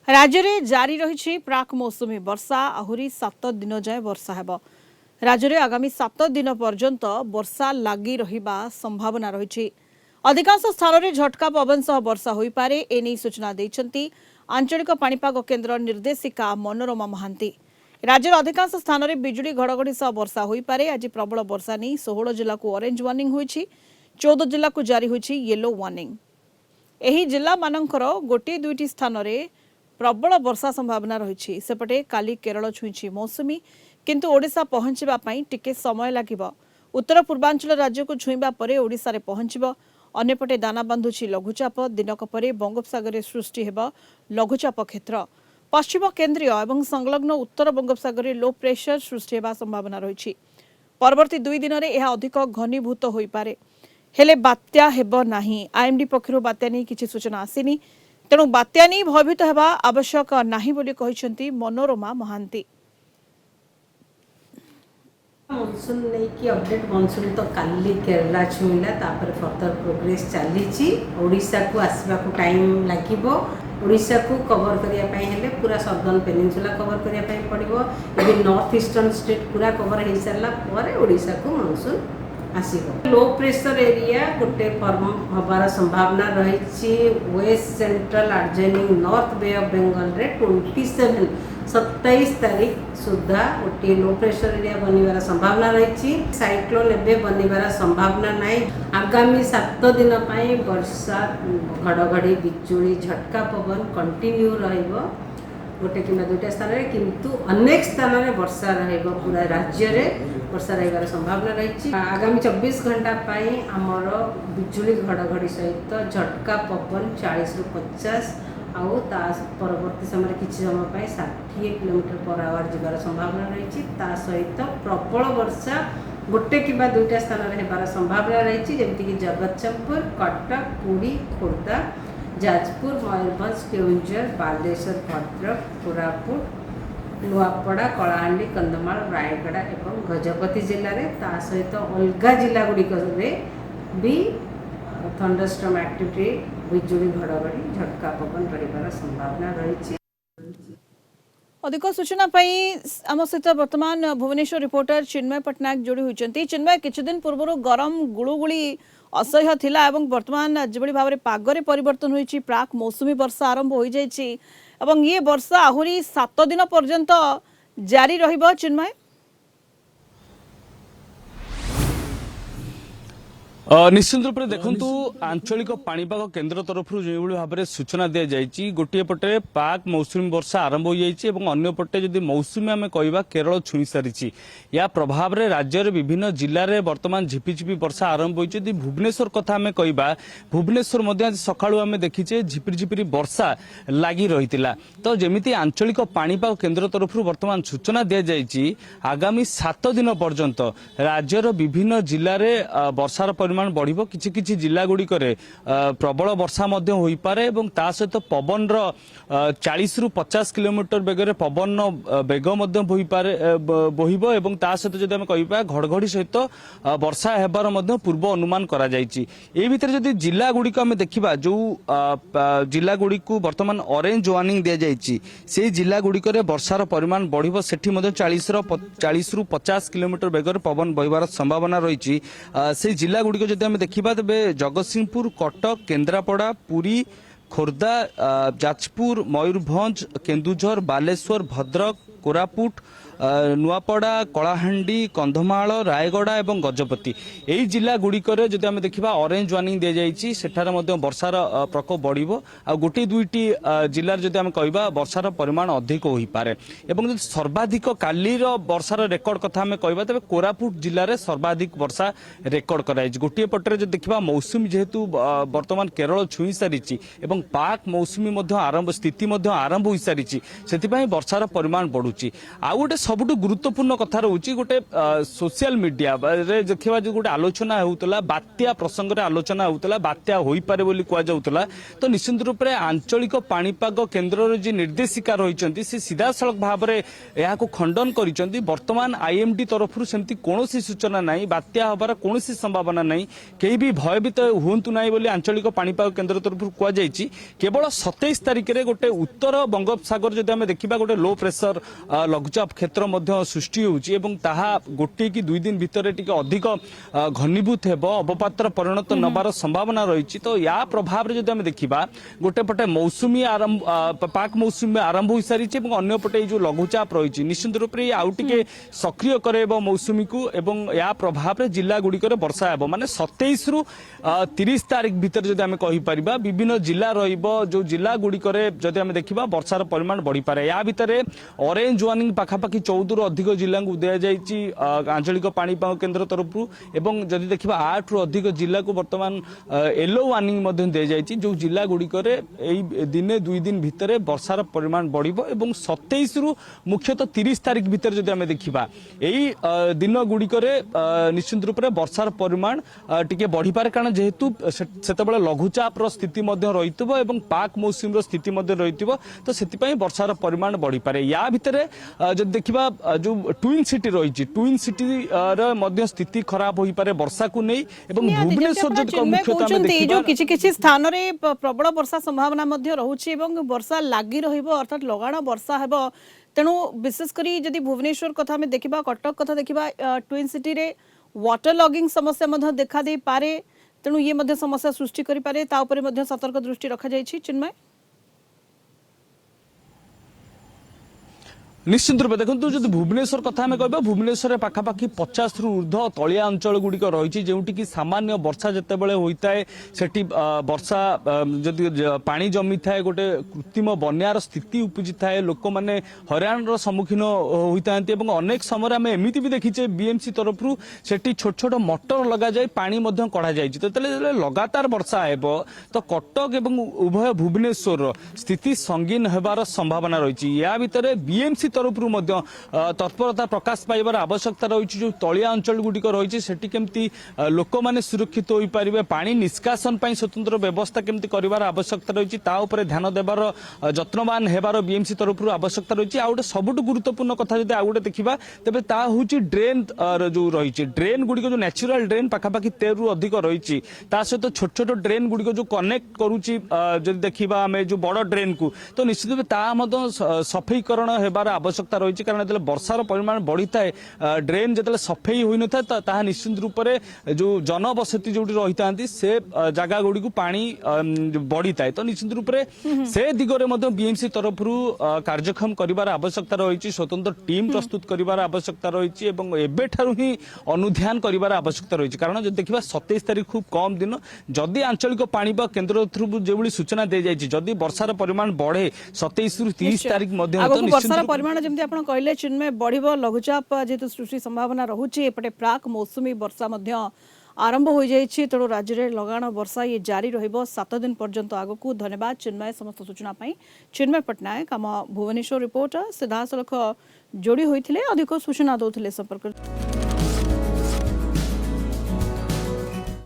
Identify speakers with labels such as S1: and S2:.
S1: राज्य में जारी रही प्राक मौसुमी वर्षा आहुरी 7 दिन जाए वर्षा हेब। राज्य में आगामी 7 दिन पर्यंत वर्षा लगी रहिबा संभावना रही। अधिकांश स्थान में झटका पवन सह वर्षा हो पारे एने सूचना देइछंती आंचलिक पाणीपाग केन्द्र निर्देशिका मनोरमा महांती। राज्यर अधिकांश स्थान में बिजुली घड़घड़ी सह वर्षा हो पारे। आज प्रबल वर्षा नहीं 16 जिला को ऑरेंज वार्निंग होईछि, 14 जिला को जारी होईछि येलो वार्निंग। एही जिला मानकर गोटे दुईटी स्थान में प्रबल वर्षा संभावना रही। सेपटे काली केरल छुईछि मौसुमी, किंतु ओडिशा पहुंचबा पई टिके समय लागिबो। उत्तर पूर्वांचल राज्य को छुईबा परे ओडिशा रे पहुंचिबो। अन्यपटे दाना बांधुछि लघुचाप, दिनक परे बंगोपसागर सृष्टि हेबो लघुचाप क्षेत्र। पश्चिम केन्द्रीय एवं संलग्न उत्तर बंगोपसागर लो प्रेशर सृष्टि हेबा संभावना रही। परवर्ती 2 दिन में यह अधिक घनीभूत हो पारे, हेले बात्या हेबो नाही। आईएमडी पक्षरु बात्या नहीं किछि सूचना आसीनी, तेणु बात्या नहीं भयभीत हेबा आवश्यक नाही बोली कहिसेंती मनोरमा महांती।
S2: मॉनसून नहीं कि अपडेट मॉनसून तो काली केरला छुईला तापर फर्दर प्रोग्रेस चली। ओडिशा को आसवा को टाइम लागिबो। ओडिशा को कवर करिया पई हेले पूरा सदर्न पेनिनसुला कवर करिया पई पड़िबो। एबे नॉर्थ ईस्टर्न स्टेट पूरा कवर हो सारा पर ओडिशा को मॉनसून आसीबो। लो प्रेशर एरिया गोटे फॉर्म हबार संभावना रही। West central adjoining north bay of Bengal रे 27 तारीख सुधा गोटे लो प्रेशर एरिया बनवार संभावना रही। साइक्लोन एवं बनवार संभावना नहीं। आगामी 7 दिन वर्षा घड़घड़ी बिजुली झटका पवन कंटिन्यू रहिबो गोटे कि दुईटा स्थान में, किंतु अनेक स्थान में वर्षा रहिबो। पूरा राज्य में वर्षा रहिबार संभावना रही। आगामी 24 घंटा आमर बिजुली घड़घड़ी सहित झटका पवन 40 ରୁ 50 आउ परवर्ती समय किसी समय 60 किलोमीटर/आवर जीवार संभावना रही। सहित प्रबल वर्षा गोटे कि दुईटा स्थान में होबार संभावना रही, जमीक जगतसिंहपुर, कटक, पुरी, खोर्धा, जाजपुर, मयूरभंज, केउंझर, बालेश्वर, भद्रक, कोरापुट, नुआपड़ा, कलाहांडी, कंधमाल, रायगड़ा एवं गजपति जिले में सहित अलगा जिला गुड़िक भी थंडरस्टॉर्म एक्टिविटी बिजुली घड़घड़ी झटका पवन रहिबार संभावना रही।
S1: अधिक सूचना आम सहित वर्तमान भुवनेश्वर रिपोर्टर चिन्मय पट्टनायक जोड़ी होती। चिन्मय, किछि दिन पूर्व गरम गुळुगुळी असह्य थिला एवं वर्तमान जेभଳି भाव में पागरे परिवर्तन होईछि, प्राक मौसुमी वर्षा आरंभ हो जाइछि एवं ये वर्षा आहुरी 7 दिन पर्यंत जारी रहिबो। चिन्मय,
S3: निश्चित रूप से देखु आंचलिक पाणीपाग केन्द्र तरफ जो भाव में सूचना दी जाइए, गोटे पटे पाक मौसुमी वर्षा आरंभ हो जाइए और अन्य पटे जदि मौसुमी आम कह केरल छुई सारी या प्रभाव में राज्य में विभिन्न जिले में वर्तमान झिपिझिपि वर्षा आरंभ होती। भुवनेश्वर कथा आम कह भुवनेश्वर आज सकाळु आम देखीचे झिपिझिपिरि वर्षा लगी रही। तो जमी आंचलिक पाणीपाग केन्द्र तरफ वर्तमान सूचना दी जाइए, आगामी 7 दिन पर्यंत राज्यर विभिन्न जिले में वर्षार परिमाण बढ़िबो। किछि किछि जिला गुड़िक प्रबल वर्षा हो पारे और ता सहित पवन 40 ରୁ 50 किलोमीटर बेगर पवन बेग बोहिबो और ता सहित जदि आम कहिबा घड़घड़ी सहित वर्षा हेबार पूर्व अनुमान करा जायछि। एही भितर जदि जिला गुड़िक आम देखिबा जो जिला गुड़ी को वर्तमान ऑरेंज वार्निंग दिया जायछि, से जिला गुड़िक वर्षार परिमाण बढ़िबो। सेठी मध्ये 40 ରୁ 50 किलोमीटर बेगर पवन बहिबार संभावना रही। से जिला गुड़िक जदि आम देखिबा तेबे जगतसिंहपुर, कटक, केन्द्रापड़ा, पुरी, खोर्धा, जाजपुर, मयूरभंज, केन्दुझर, बालेश्वर, भद्रक, कोरापुट, नुआपड़ा, कलाहांडी, कंधमाल, रायगड़ा और गजपति यही जिला गुड़िक जदि आम देखा ऑरेंज वार्निंग दी जाइए, सेठार वर्षार प्रकोप बढ़िबो। आ गोटे दुईटी जिलार जदि आम कहिबा वर्षार परिमाण अधिक हो पारे। एवं जदि सर्वाधिक कालीर वर्षार रेकर्ड कथा आम कहिबा तेबे कोरापुट जिले में सर्वाधिक वर्षा रेकर्ड कराई। गोटे पटरे जदि देखा मौसुमी जेहेतु वर्तमान केरल छुई सारी और पाक मौसुमी आरंभ स्थिति आरंभ हो सारी, से वर्षार परिमाण बढ़ुची। आ गोटे सबुठ गुरुत्वपूर्ण कथा रोचे गोटे सोशल मीडिया रे देखा जो गोटे आलोचना होता बात्या प्रसंग रे आलोचना होता बात्या हो पारे बोली कहुला तो निश्चित रूप से आंचलिक पाणीपाग केन्द्र जी निर्देशिका रही से सीधा सड़क भाव में यह खंडन कर बर्तमान आईएमडी तरफ सेमती कौन सूचना ना बात्या हबार कौन संभावना ना कहीं भी भयभीत हूँ ना बोली आंचलिक पाणीपाग केन्द्र तरफ कहुई केवल 27 तारिख में गोटे उत्तर बंगोपसागर जदि आम देखा गोटे लो प्रेसर लघुचाप क्षेत्र मध्य सृष्टि होउची गोटे कि 2 दिन भितर टिके अधिक घनीभूत हेबो अवपातर परिणत नबार संभावना रही तो या प्रभाव जदि आम देखा गोटे पटे मौसुमी आरंभ पाक मौसुमी आरंभ हो सारी अन्य पटे जो लघुचाप रही निश्चित रूप से आउ टिके सक्रिय करेबो मौसुमी को एवं या प्रभाव रे जिला गुड़िकर वर्षा हेबो माने 27 रु 30 तारिख भितर जदि आम कहि परिबा विभिन्न जिला रहिबो जो जिला गुड़िकर जदि आम देखा वर्षार परिमाण बढ़ी पारे या भितर ऑरेंज वार्निंग पाखापाखि 14 रु अधिक जिला को दिया जाइछि आंचलिक पाणीपाग केन्द्र तरफ एवं जदि देखा 8 रु अधिक जिला को वर्तमान येलो वार्निंग मध्य दिया जाइछि जो जिला गुड़िकर एई दिने 2 दिन भितर वर्षार परिमाण बढ़िबो एवं 27 रु मुख्यतः 30 तारिख भितर जदि आम देखा एई दिन गुड़िकर निश्चित रूप से वर्षार परिमाण टिके बढ़ी पारे कारण जेहेतु सेतेबेले लघुचाप स्थिति मध्य रहितबो एवं पाक मौसुमी स्थिति मध्य रहितबो तो सेतिपई वर्षार परिमाण बढ़ी पारे या भितर जब देखा जो ट्विन सिटी रही ट्विन सिटी मध्य स्थिति खराब हो पारे वर्षा को नहीं एवं भुवनेश्वर जब मुख्यतः
S1: किछि किछि स्थान रे प्रबल वर्षा संभावना मध्य रहुछि एवं वर्षा लागि रहिबो अर्थात लगाण वर्षा हेबो तेणु विशेष करी जदि भुवनेश्वर कथा में देखिबा कटक कथा देखिबा ट्विन सिटी रे वाटर लॉगिंग समस्या मध्य देखा दे पारे तेणु ये मध्य समस्या सृष्टि करि पारे ता ऊपर मध्य सतर्क दृष्टि रखा जाइछि चिन्मय
S3: निश्चित रूप देखो जो भुवनेश्वर कथा आम कह भुवनेश्वर पाखापाखि 50 रु ऊर्ध तलिया अंचल गुड़िक रही जोटि सामान्य वर्षा जितेबाला होता है सेठी वर्षा जदि पानी जमी थाए गोटे कृत्रिम बन्यार स्थिति उपजी थाए लोक मैंने हराण सम्मुखीन होता अनेक समय आम एमती भी देखीचे बीएमसी तरफ सेठी छोट छोट मोटर लगा जाए पानी कढ़ा जाए लगातार वर्षा हेब तो कटक एवं उभय भुवनेश्वर स्थिति संगीन होबार संभावना रही या भितर बीएमसी तरफ तत्परता प्रकाश पाइबार आवश्यकता रही जो तलिया अंचल गुड़िक रही सेठी केमती लोक मैंने सुरक्षित हो पारे पानी निष्कासन स्वतंत्र व्यवस्था केमती कर आवश्यकता रही ध्यान देवार जत्नवान हेबार बीएमसी तरफ आवश्यकता रही आ सबुठ गुरुत्वपूर्ण कथा जब आउ देखा तेज ता हूँ ड्रेन जो रही ड्रेन गुड़िक जो नेचुरल ड्रेन पाखापाखि 13 रु अधिक रही सहित छोट छोट ड्रेन गुड़िक जो कनेक्ट करुच्ची जब देखा आम जो बड़ ड्रेन को तो निश्चित भाव सफेईकरण होबार आवश्यकता रही कारण जो वर्षार परिमाण बढ़ी थाए ड्रेन जो सफेई हो न था निश्चित रूप से जो जनबसती जो रही था से जगह गुड़ी को पानी बढ़ी थाए तो निश्चित रूप से दिगरे बीएमसी तरफ कार्यक्षम कर आवश्यकता रही स्वतंत्र टीम प्रस्तुत कर आवश्यकता रही ही अनुध्यान कर आवश्यकता रही कारण जो देखा 27 तारिख खूब कम दिन जदि आंचलिक पाणीपाग केन्द्र तरफ जो सूचना दी जाए जदि वर्षार परिमाण बढ़े 27 रु 30 तारिख
S1: परिमाण जमती आपण कहले चिन्मय बढ़िबो लघुचाप जेतु सृष्टि संभावना रहुछि एपटे प्राक मौसुमी वर्षा मध्य आरंभ हो जाइछि तेणु राज्य में लगाण वर्षा ये जारी रहिबो 7 दिन पर्यंत आगकू धन्यवाद चिन्मय समस्त सूचना पाई चिन्मय पटनायक आम भुवनेश्वर रिपोर्टर सीधासलख जोड़ी होइथिले अधिक सूचना दउथिले संपर्क